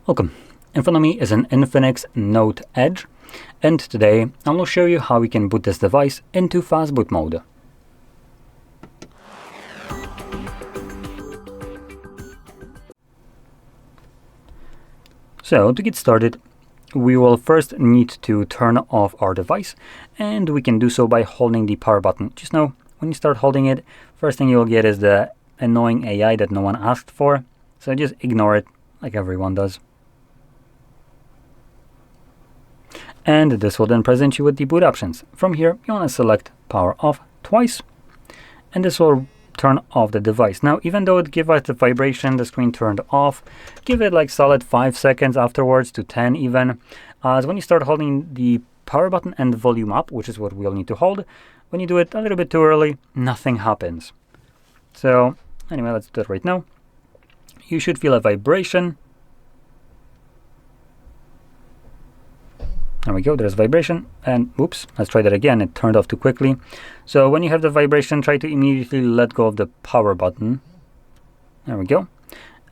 Welcome. In front of me is an INFINIX Note Edge, and today I will show you how we can boot this device into Fastboot mode. So to get started, we will first need to turn off our device, and we can do so by holding the power button. Just know, when you start holding it, first thing you'll get is the annoying AI that no one asked for, so just ignore it like everyone does. And this will then present you with the boot options. From here, you want to select power off twice, and this will turn off the device. Now, even though it gives us the vibration, the screen turned off, give it like solid 5 seconds afterwards to 10 even. As when you start holding the power button and the volume up, which is what we'll need to hold, when you do it a little bit too early, nothing happens. So anyway, let's do it right now. You should feel a vibration. There we go, there's vibration, and oops, let's try that again, it turned off too quickly. So when you have the vibration, try to immediately let go of the power button. There we go.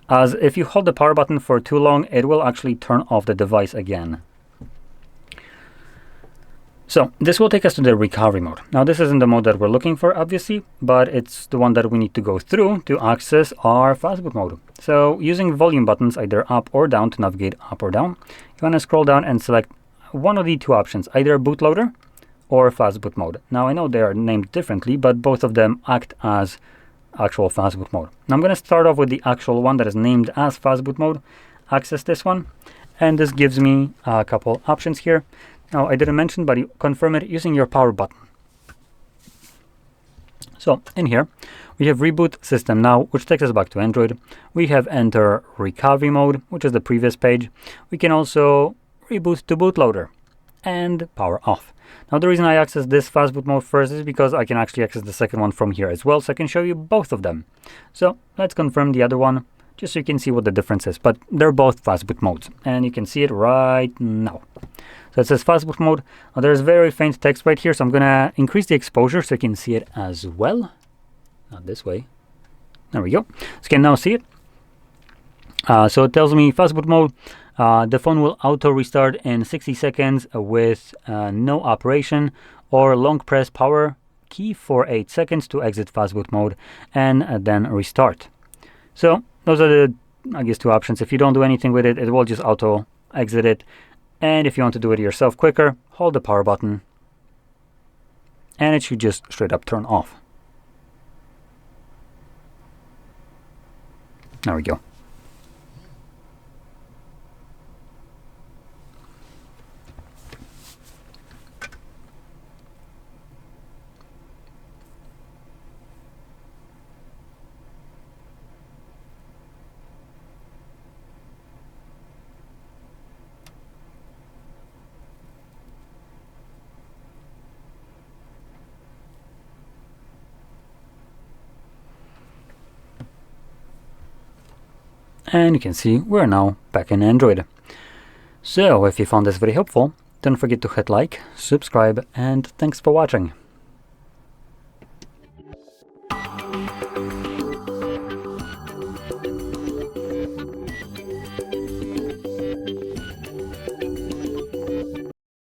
As if you hold the power button for too long, it will actually turn off the device again. So this will take us to the recovery mode. Now this isn't the mode that we're looking for, obviously, but it's the one that we need to go through to access our Fastboot mode. So using volume buttons, either up or down to navigate up or down, you want to scroll down and select one of the two options, either Bootloader or Fastboot mode. Now I know they are named differently, but both of them act as actual Fastboot mode. Now I'm going to start off with the actual one that is named as Fastboot mode. Access this one, and this gives me a couple options here. Now I didn't mention, but you confirm it using your power button. So in here we have reboot system now, which takes us back to Android. We have enter recovery mode, which is the previous page. We can also reboot to bootloader and power off. Now the reason I access this Fastboot mode first is because I can actually access the second one from here as well, so I can show you both of them. So let's confirm the other one just so you can see what the difference is, but they're both Fastboot modes and you can see it right now. So it says Fastboot mode. Now there's very faint text right here, so I'm gonna increase the exposure so you can see it as well. Not this way. There we go. So you can now see it. So it tells me Fastboot mode. The phone will auto restart in 60 seconds with no operation, or long press power key for 8 seconds to exit Fastboot mode and then restart. So those are the, I guess, two options. If you don't do anything with it, it will just auto exit it. And if you want to do it yourself quicker, hold the power button and it should just straight up turn off. There we go. And you can see we're now back in Android. So if you found this very helpful, don't forget to hit like, subscribe, and thanks for watching.